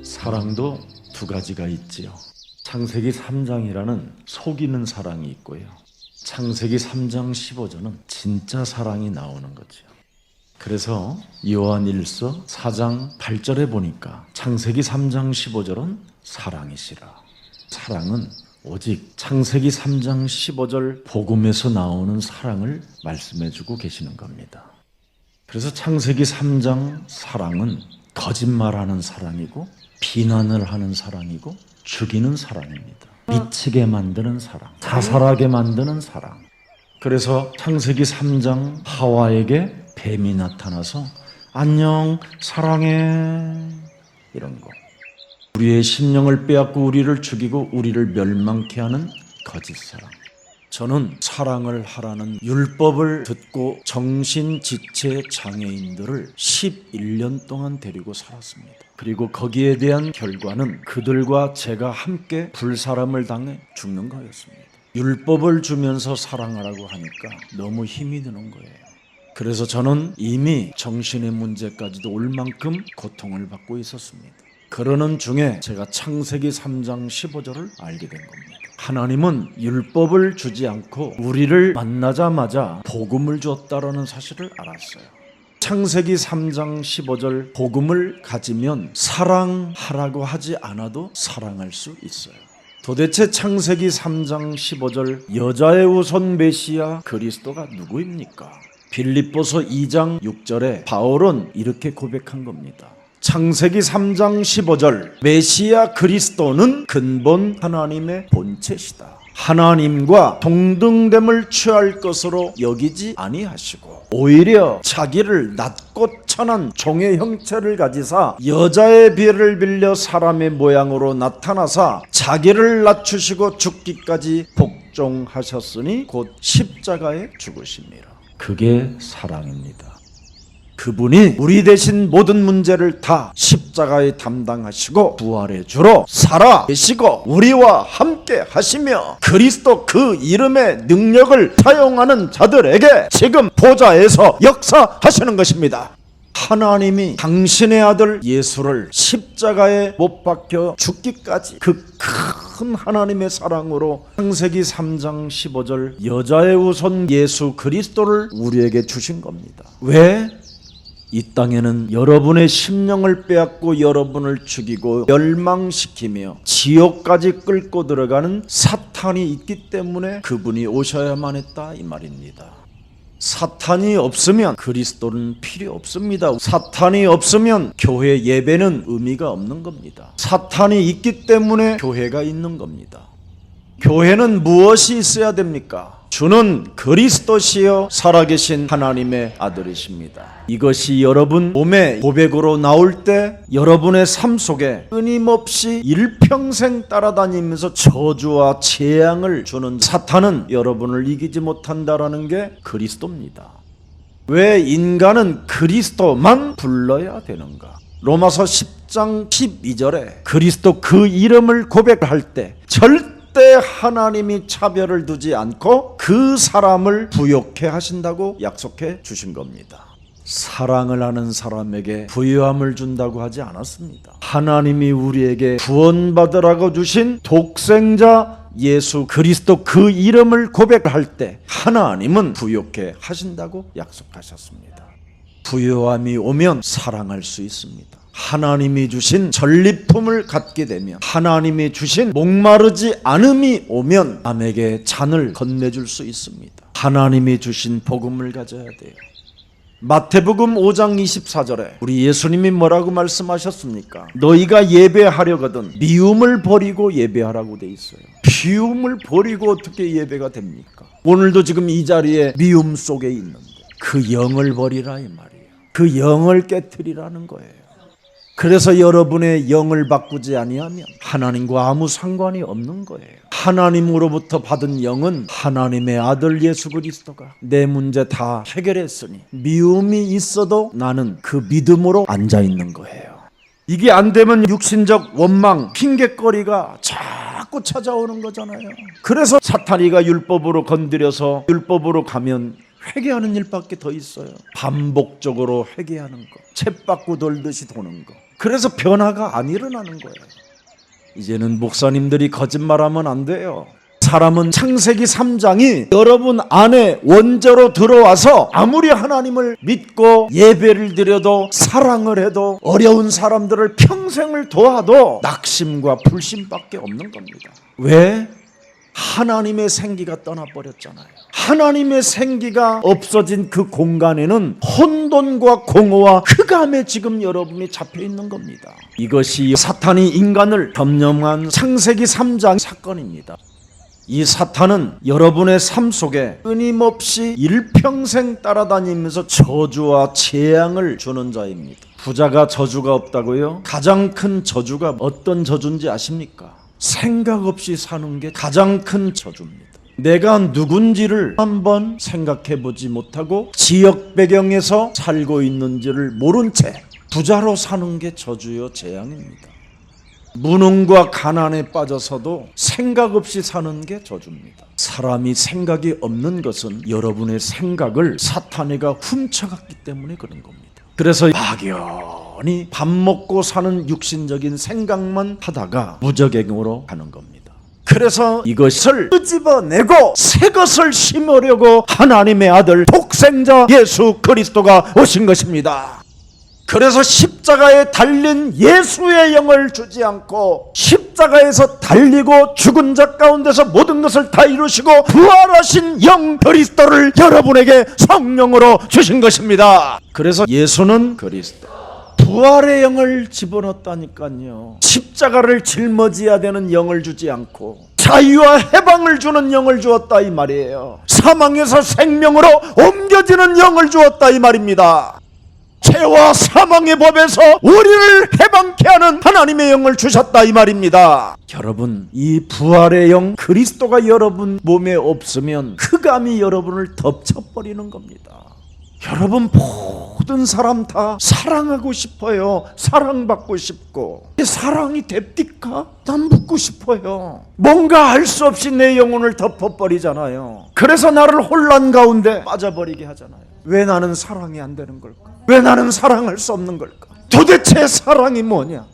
사랑도 두 가지가 있지요. 창세기 3장이라는 속이는 사랑이 있고요. 창세기 3장 15절은 진짜 사랑이 나오는 거죠. 그래서 요한 1서 4장 8절에 보니까 창세기 3장 15절은 사랑이시라. 사랑은 오직 창세기 3장 15절 복음에서 나오는 사랑을 말씀해주고 계시는 겁니다. 그래서 창세기 3장 사랑은 거짓말하는 사랑이고 비난을 하는 사랑이고 죽이는 사랑입니다. 미치게 만드는 사랑, 자살하게 만드는 사랑. 그래서 창세기 3장 하와에게 뱀이 나타나서 안녕 사랑해 이런 거. 우리의 심령을 빼앗고 우리를 죽이고 우리를 멸망케 하는 거짓 사랑. 저는 사랑을 하라는 율법을 듣고 정신지체 장애인들을 11년 동안 데리고 살았습니다. 그리고 거기에 대한 결과는 그들과 제가 함께 불사람을 당해 죽는 거였습니다. 율법을 주면서 사랑하라고 하니까 너무 힘이 드는 거예요. 그래서 저는 이미 정신의 문제까지도 올 만큼 고통을 받고 있었습니다. 그러는 중에 제가 창세기 3장 15절을 알게 된 겁니다. 하나님은 율법을 주지 않고 우리를 만나자마자 복음을 주었다라는 사실을 알았어요. 창세기 3장 15절 복음을 가지면 사랑하라고 하지 않아도 사랑할 수 있어요. 도대체 창세기 3장 15절 여자의 우선 메시아 그리스도가 누구입니까? 빌립보서 2장 6절에 바울은 이렇게 고백한 겁니다. 창세기 3장 15절 메시아 그리스도는 근본 하나님의 본체시다. 하나님과 동등됨을 취할 것으로 여기지 아니하시고 오히려 자기를 낮고 천한 종의 형체를 가지사 여자의 비를 빌려 사람의 모양으로 나타나사 자기를 낮추시고 죽기까지 복종하셨으니 곧 십자가에 죽으심이라. 그게 사랑입니다. 그분이 우리 대신 모든 문제를 다 십자가에 담당하시고 부활의 주로 살아계시고 우리와 함께 하시며 그리스도 그 이름의 능력을 사용하는 자들에게 지금 보좌에서 역사하시는 것입니다. 하나님이 당신의 아들 예수를 십자가에 못 박혀 죽기까지 그 큰 하나님의 사랑으로 창세기 3장 15절 여자의 우선 예수 그리스도를 우리에게 주신 겁니다. 왜? 이 땅에는 여러분의 심령을 빼앗고 여러분을 죽이고 멸망시키며 지옥까지 끌고 들어가는 사탄이 있기 때문에 그분이 오셔야만 했다 이 말입니다. 사탄이 없으면 그리스도는 필요 없습니다. 사탄이 없으면 교회 예배는 의미가 없는 겁니다. 사탄이 있기 때문에 교회가 있는 겁니다. 교회는 무엇이 있어야 됩니까? 주는 그리스도시여 살아계신 하나님의 아들이십니다. 이것이 여러분 몸의 고백으로 나올 때 여러분의 삶 속에 끊임없이 일평생 따라다니면서 저주와 재앙을 주는 사탄은 여러분을 이기지 못한다라는 게 그리스도입니다. 왜 인간은 그리스도만 불러야 되는가? 로마서 10장 12절에 그리스도 그 이름을 고백할 때 절대 하나님이 차별을 두지 않고 그 사람을 부욕해 하신다고 약속해 주신 겁니다. 사랑을 하는 사람에게 부유함을 준다고 하지 않았습니다. 하나님이 우리에게 구원받으라고 주신 독생자 예수 그리스도 그 이름을 고백할 때 하나님은 부욕해 하신다고 약속하셨습니다. 부유함이 오면 사랑할 수 있습니다. 하나님이 주신 전리품을 갖게 되면 하나님이 주신 목마르지 않음이 오면 남에게 잔을 건네줄 수 있습니다. 하나님이 주신 복음을 가져야 돼요. 마태복음 5장 24절에 우리 예수님이 뭐라고 말씀하셨습니까? 너희가 예배하려거든 미움을 버리고 예배하라고 돼 있어요. 비움을 버리고 어떻게 예배가 됩니까? 오늘도 지금 이 자리에 미움 속에 있는데 그 영을 버리라 이 말이에요. 그 영을 깨트리라는 거예요. 그래서 여러분의 영을 바꾸지 아니하면 하나님과 아무 상관이 없는 거예요. 하나님으로부터 받은 영은 하나님의 아들 예수 그리스도가 내 문제 다 해결했으니 미움이 있어도 나는 그 믿음으로 앉아있는 거예요. 이게 안 되면 육신적 원망, 핑곗거리가 자꾸 찾아오는 거잖아요. 그래서 사탄이가 율법으로 건드려서 율법으로 가면 회개하는 일밖에 더 있어요. 반복적으로 회개하는 거, 쳇바퀴 돌듯이 도는 거. 그래서 변화가 안 일어나는 거예요. 이제는 목사님들이 거짓말하면 안 돼요. 사람은 창세기 3장이 여러분 안에 원죄로 들어와서 아무리 하나님을 믿고 예배를 드려도 사랑을 해도 어려운 사람들을 평생을 도와도 낙심과 불신밖에 없는 겁니다. 왜? 하나님의 생기가 떠나버렸잖아요. 하나님의 생기가 없어진 그 공간에는 혼돈과 공허와 흑암에 지금 여러분이 잡혀 있는 겁니다. 이것이 사탄이 인간을 점령한 창세기 3장 사건입니다. 이 사탄은 여러분의 삶 속에 끊임없이 일평생 따라다니면서 저주와 재앙을 주는 자입니다. 부자가 저주가 없다고요? 가장 큰 저주가 어떤 저주인지 아십니까? 생각 없이 사는 게 가장 큰 저주입니다. 내가 누군지를 한번 생각해 보지 못하고 지역 배경에서 살고 있는지를 모른 채 부자로 사는 게 저주요 재앙입니다. 무능과 가난에 빠져서도 생각 없이 사는 게 저주입니다. 사람이 생각이 없는 것은 여러분의 생각을 사탄이가 훔쳐갔기 때문에 그런 겁니다. 그래서 막연히 밥 먹고 사는 육신적인 생각만 하다가 무저갱으로 가는 겁니다. 그래서 이것을 끄집어내고 새 것을 심으려고 하나님의 아들 독생자 예수 그리스도가 오신 것입니다. 그래서 십자가에 달린 예수의 영을 주지 않고 십자가에서 달리고 죽은 자 가운데서 모든 것을 다 이루시고 부활하신 영 그리스도를 여러분에게 성령으로 주신 것입니다. 그래서 예수는 그리스도, 부활의 영을 집어넣었다니까요. 십자가를 짊어져야 되는 영을 주지 않고 자유와 해방을 주는 영을 주었다 이 말이에요. 사망에서 생명으로 옮겨지는 영을 주었다 이 말입니다. 죄와 사망의 법에서 우리를 해방케 하는 하나님의 영을 주셨다 이 말입니다. 여러분, 이 부활의 영 그리스도가 여러분 몸에 없으면 흑암이 여러분을 덮쳐버리는 겁니다. 여러분, 모든 사람 다 사랑하고 싶어요. 사랑받고 싶고. 사랑이 됩니까? 난 묻고 싶어요. 뭔가 알 수 없이 내 영혼을 덮어버리잖아요. 그래서 나를 혼란 가운데 빠져버리게 하잖아요. 왜 나는 사랑이 안 되는 걸까? 왜 나는 사랑할 수 없는 걸까? 도대체 사랑이 뭐냐?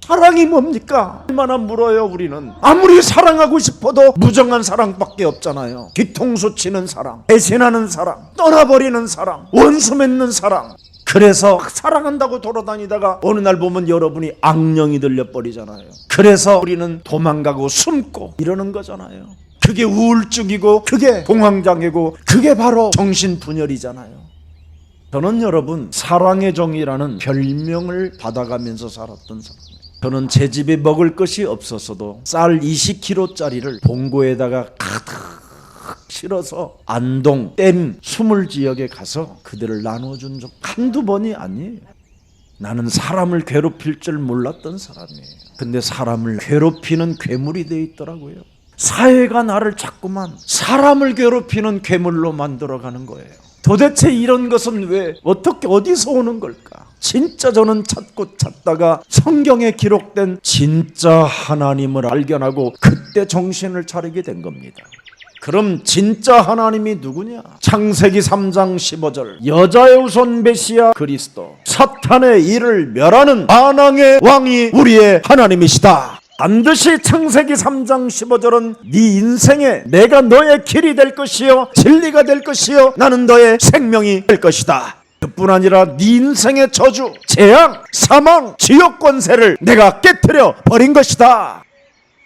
사랑이 뭡니까? 얼마나 물어요 우리는. 아무리 사랑하고 싶어도 무정한 사랑밖에 없잖아요. 뒤통수 치는 사랑, 배신하는 사랑, 떠나버리는 사랑, 원수 맺는 사랑. 그래서 사랑한다고 돌아다니다가 어느 날 보면 여러분이 악령이 들려버리잖아요. 그래서 우리는 도망가고 숨고 이러는 거잖아요. 그게 우울증이고 그게 공황장애고 그게 바로 정신분열이잖아요. 저는 여러분 사랑의 종이라는 별명을 받아가면서 살았던 사람이에요. 저는 제 집에 먹을 것이 없었어도 쌀 20kg짜리를 봉고에다가 가득 실어서 안동, 댐, 수물 지역에 가서 그들을 나눠준 적 한두 번이 아니에요. 나는 사람을 괴롭힐 줄 몰랐던 사람이에요. 근데 사람을 괴롭히는 괴물이 돼 있더라고요. 사회가 나를 자꾸만 사람을 괴롭히는 괴물로 만들어가는 거예요. 도대체 이런 것은 왜 어떻게 어디서 오는 걸까? 진짜 저는 찾고 찾다가 성경에 기록된 진짜 하나님을 발견하고 그때 정신을 차리게 된 겁니다. 그럼 진짜 하나님이 누구냐? 창세기 3장 15절 여자의 후손 메시아 그리스도 사탄의 일을 멸하는 만왕의 왕이 우리의 하나님이시다. 반드시 창세기 3장 15절은 네 인생에 내가 너의 길이 될 것이요 진리가 될 것이요 나는 너의 생명이 될 것이다. 그뿐 아니라 네 인생의 저주, 재앙, 사망, 지옥 권세를 내가 깨트려 버린 것이다.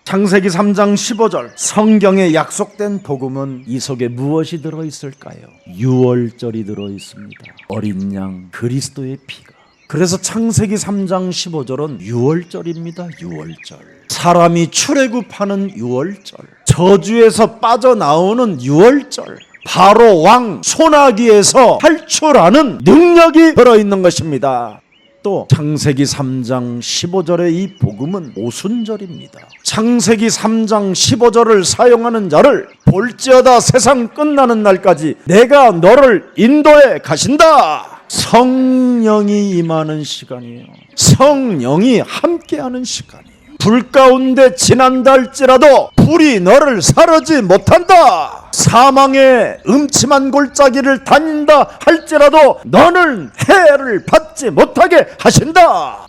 창세기 3장 15절 성경에 약속된 복음은 이 속에 무엇이 들어있을까요? 유월절이 들어있습니다. 어린 양 그리스도의 피가. 그래서 창세기 3장 15절은 유월절입니다. 유월절. 사람이 출애굽하는 유월절, 저주에서 빠져나오는 유월절, 바로 왕 소나기에서 탈출하는 능력이 들어있는 것입니다. 또 창세기 3장 15절의 이 복음은 오순절입니다. 창세기 3장 15절을 사용하는 자를 볼지어다 세상 끝나는 날까지 내가 너를 인도해 가신다. 성령이 임하는 시간이에요. 성령이 함께하는 시간이에요. 불 가운데 지난다 할지라도 불이 너를 사르지 못한다. 사망의 음침한 골짜기를 다닌다 할지라도 너는 해를 받지 못하게 하신다.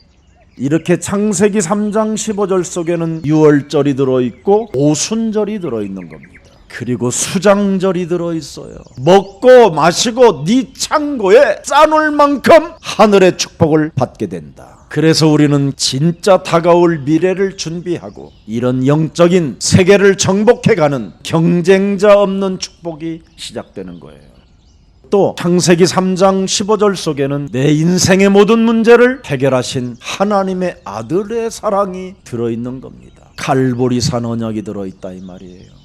이렇게 창세기 3장 15절 속에는 유월절이 들어있고 오순절이 들어있는 겁니다. 그리고 수장절이 들어있어요. 먹고 마시고 네 창고에 싸놓을 만큼 하늘의 축복을 받게 된다. 그래서 우리는 진짜 다가올 미래를 준비하고 이런 영적인 세계를 정복해가는 경쟁자 없는 축복이 시작되는 거예요. 또 창세기 3장 15절 속에는 내 인생의 모든 문제를 해결하신 하나님의 아들의 사랑이 들어있는 겁니다. 갈보리산 언약이 들어있다 이 말이에요.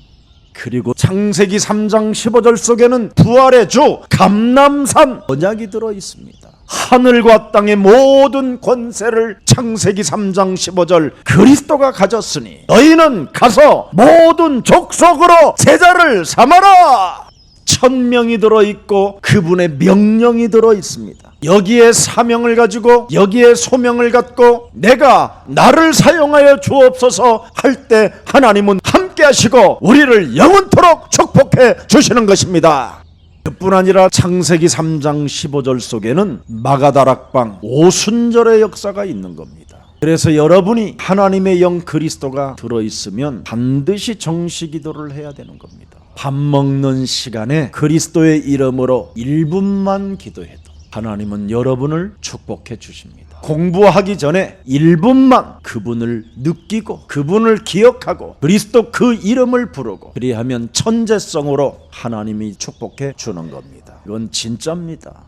그리고 창세기 3장 15절 속에는 부활의 주 감람산 언약이 들어있습니다. 하늘과 땅의 모든 권세를 창세기 3장 15절 그리스도가 가졌으니 너희는 가서 모든 족속으로 제자를 삼아라. 1000명이 들어있고 그분의 명령이 들어있습니다. 여기에 사명을 가지고 여기에 소명을 갖고 내가 나를 사용하여 주옵소서 할 때 하나님은 함께 하시고 우리를 영원토록 축복해 주시는 것입니다. 그뿐 아니라 창세기 3장 15절 속에는 마가다락방 오순절의 역사가 있는 겁니다. 그래서 여러분이 하나님의 영 그리스도가 들어있으면 반드시 정시기도를 해야 되는 겁니다. 밥 먹는 시간에 그리스도의 이름으로 1분만 기도해도 하나님은 여러분을 축복해 주십니다. 공부하기 전에 1분만 그분을 느끼고 그분을 기억하고 그리스도 그 이름을 부르고 그리하면 천재성으로 하나님이 축복해 주는 겁니다. 이건 진짜입니다.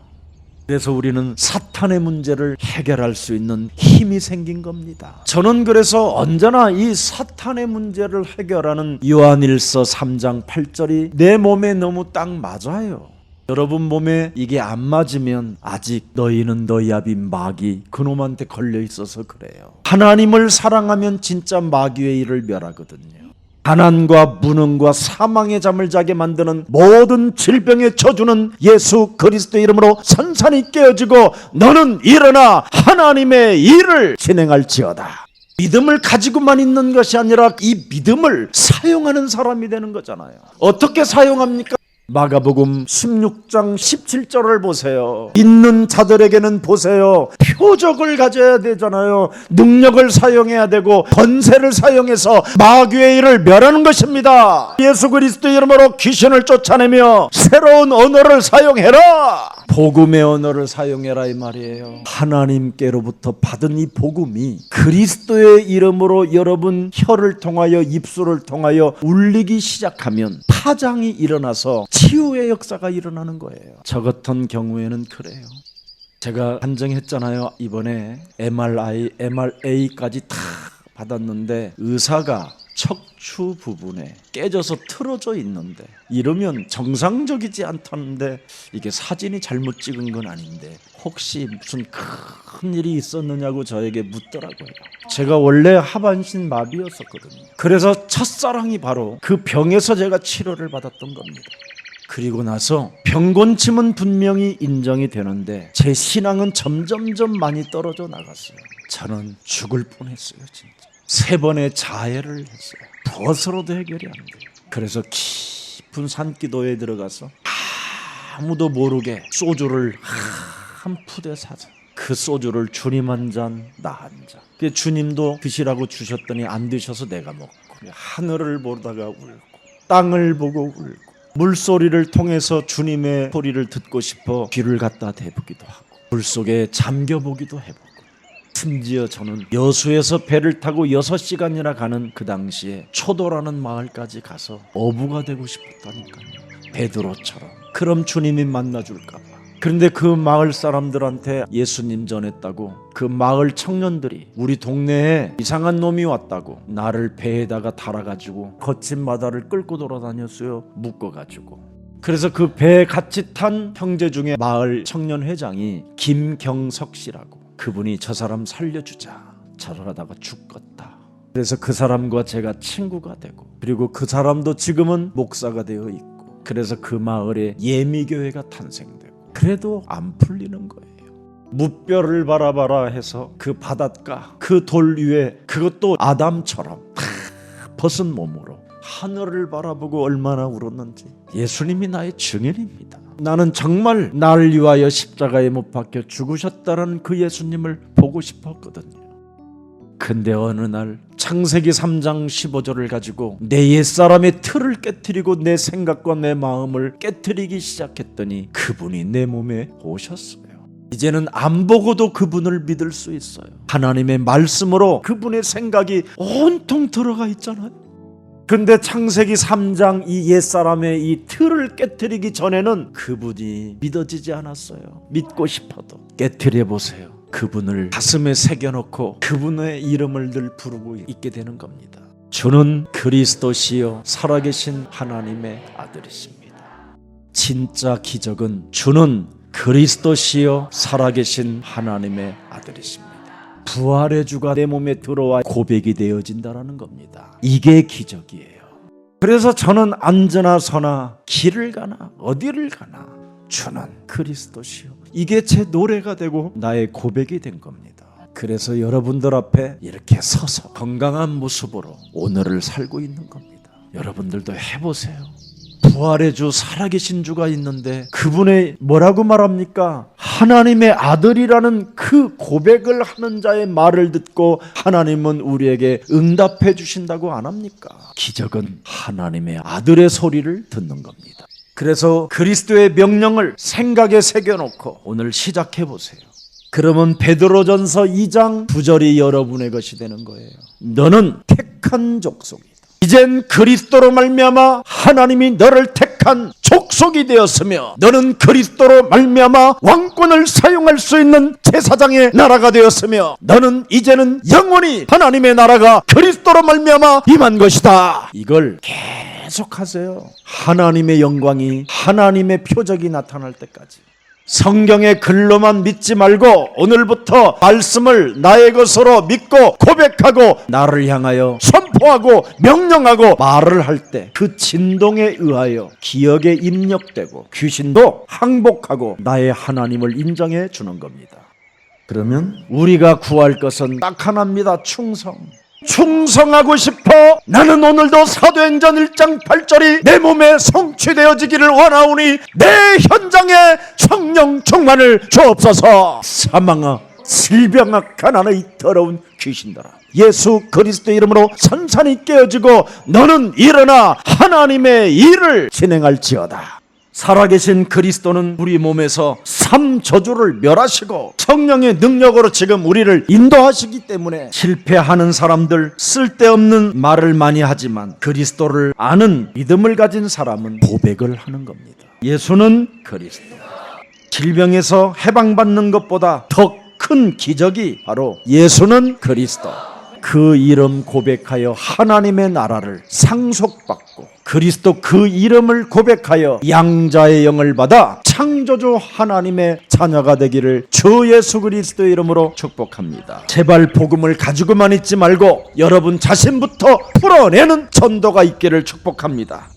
그래서 우리는 사탄의 문제를 해결할 수 있는 힘이 생긴 겁니다. 저는 그래서 언제나 이 사탄의 문제를 해결하는 요한일서 3장 8절이 내 몸에 너무 딱 맞아요. 여러분 몸에 이게 안 맞으면 아직 너희는 너희 아비 마귀 그놈한테 걸려 있어서 그래요. 하나님을 사랑하면 진짜 마귀의 일을 멸하거든요. 가난과 무능과 사망의 잠을 자게 만드는 모든 질병의 저주는 예수 그리스도 이름으로 산산이 깨어지고 너는 일어나 하나님의 일을 진행할지어다. 믿음을 가지고만 있는 것이 아니라 이 믿음을 사용하는 사람이 되는 거잖아요. 어떻게 사용합니까? 마가복음 16장 17절을 보세요. 믿는 자들에게는 보세요. 표적을 가져야 되잖아요. 능력을 사용해야 되고 권세를 사용해서 마귀의 일을 멸하는 것입니다. 예수 그리스도 이름으로 귀신을 쫓아내며 새로운 언어를 사용해라. 복음의 언어를 사용해라 이 말이에요. 하나님께로부터 받은 이 복음이 그리스도의 이름으로 여러분 혀를 통하여 입술을 통하여 울리기 시작하면 파장이 일어나서 치유의 역사가 일어나는 거예요. 저 같은 경우에는 그래요. 제가 판정했잖아요. 이번에 MRA까지 다 받았는데 의사가 척추 부분에 깨져서 틀어져 있는데 이러면 정상적이지 않다는데 이게 사진이 잘못 찍은 건 아닌데 혹시 무슨 큰 일이 있었느냐고 저에게 묻더라고요. 제가 원래 하반신 마비였었거든요. 그래서 첫사랑이 바로 그 병에서 제가 치료를 받았던 겁니다. 그리고 나서 병곤침은 분명히 인정이 되는데 제 신앙은 점점점 많이 떨어져 나갔어요. 저는 죽을 뻔했어요. 진짜 3번의 자해를 했어요. 벗어로도 해결이 안 돼요. 그래서 깊은 산기도에 들어가서 아무도 모르게 소주를 한 푸대 사서 그 소주를 주님 한 잔, 나 한 잔. 주님도 드시라고 주셨더니 안 드셔서 내가 먹고 하늘을 보다가 울고 땅을 보고 울고 물소리를 통해서 주님의 소리를 듣고 싶어 귀를 갖다 대보기도 하고 물속에 잠겨보기도 해보고 심지어 저는 여수에서 배를 타고 6시간이나 가는 그 당시에 초도라는 마을까지 가서 어부가 되고 싶었다니까요. 베드로처럼. 그럼 주님이 만나줄까 봐. 그런데 그 마을 사람들한테 예수님 전했다고 그 마을 청년들이 우리 동네에 이상한 놈이 왔다고 나를 배에다가 달아가지고 거친 바다를 끌고 돌아다녔어요. 묶어가지고. 그래서 그 배에 같이 탄 형제 중에 마을 청년 회장이 김경석 씨라고 그분이 저 사람 살려주자 저러다가 죽겠다. 그래서 그 사람과 제가 친구가 되고 그리고 그 사람도 지금은 목사가 되어 있고 그래서 그 마을에 예미교회가 탄생되고 그래도 안 풀리는 거예요. 무뼈를 바라봐라 해서 그 바닷가 그 돌 위에 그것도 아담처럼 벗은 몸으로 하늘을 바라보고 얼마나 울었는지 예수님이 나의 증인입니다. 나는 정말 나를 위하여 십자가에 못 박혀 죽으셨다는 그 예수님을 보고 싶었거든요. 근데 어느 날 창세기 3장 15절을 가지고 내 옛사람의 틀을 깨트리고 내 생각과 내 마음을 깨트리기 시작했더니 그분이 내 몸에 오셨어요. 이제는 안 보고도 그분을 믿을 수 있어요. 하나님의 말씀으로 그분의 생각이 온통 들어가 있잖아요. 근데 창세기 3장 이 옛사람의 이 틀을 깨트리기 전에는 그분이 믿어지지 않았어요. 믿고 싶어도. 깨트려 보세요. 그분을 가슴에 새겨놓고 그분의 이름을 늘 부르고 있게 되는 겁니다. 주는 그리스도시요 살아계신 하나님의 아들이십니다. 진짜 기적은 주는 그리스도시요 살아계신 하나님의 아들이십니다. 부활의 주가 내 몸에 들어와 고백이 되어진다는 겁니다. 이게 기적이에요. 그래서 저는 앉으나 서나 길을 가나 어디를 가나 주는 그리스도시요, 이게 제 노래가 되고 나의 고백이 된 겁니다. 그래서 여러분들 앞에 이렇게 서서 건강한 모습으로 오늘을 살고 있는 겁니다. 여러분들도 해보세요. 부활의 주 살아계신 주가 있는데 그분의 뭐라고 말합니까? 하나님의 아들이라는 그 고백을 하는 자의 말을 듣고 하나님은 우리에게 응답해 주신다고 안 합니까? 기적은 하나님의 아들의 소리를 듣는 겁니다. 그래서 그리스도의 명령을 생각에 새겨놓고 오늘 시작해 보세요. 그러면 베드로전서 2장 9절이 여러분의 것이 되는 거예요. 너는 택한 족속이다. 이젠 그리스도로 말미암아 하나님이 너를 택한 족속이 되었으며 너는 그리스도로 말미암아 왕권을 사용할 수 있는 제사장의 나라가 되었으며 너는 이제는 영원히 하나님의 나라가 그리스도로 말미암아 임한 것이다. 이걸 계속하세요. 하나님의 영광이, 하나님의 표적이 나타날 때까지. 성경의 글로만 믿지 말고 오늘부터 말씀을 나의 것으로 믿고 고백하고 나를 향하여 선포하고 명령하고 말을 할 때 그 진동에 의하여 기억에 입력되고 귀신도 항복하고 나의 하나님을 인정해 주는 겁니다. 그러면 우리가 구할 것은 딱 하나입니다. 충성하고 싶어. 나는 오늘도 사도행전 1장 8절이 내 몸에 성취되어지기를 원하오니 내 현장에 성령 충만을 주옵소서. 사망아, 질병아, 가난의 더러운 귀신들아, 예수 그리스도 이름으로 산산이 깨어지고 너는 일어나 하나님의 일을 진행할지어다. 살아계신 그리스도는 우리 몸에서 삼저주를 멸하시고 성령의 능력으로 지금 우리를 인도하시기 때문에 실패하는 사람들, 쓸데없는 말을 많이 하지만 그리스도를 아는 믿음을 가진 사람은 고백을 하는 겁니다. 예수는 그리스도. 질병에서 해방받는 것보다 더 큰 기적이 바로 예수는 그리스도. 그 이름 고백하여 하나님의 나라를 상속받고 그리스도 그 이름을 고백하여 양자의 영을 받아 창조주 하나님의 자녀가 되기를 주 예수 그리스도의 이름으로 축복합니다. 제발 복음을 가지고만 있지 말고 여러분 자신부터 풀어내는 전도가 있기를 축복합니다.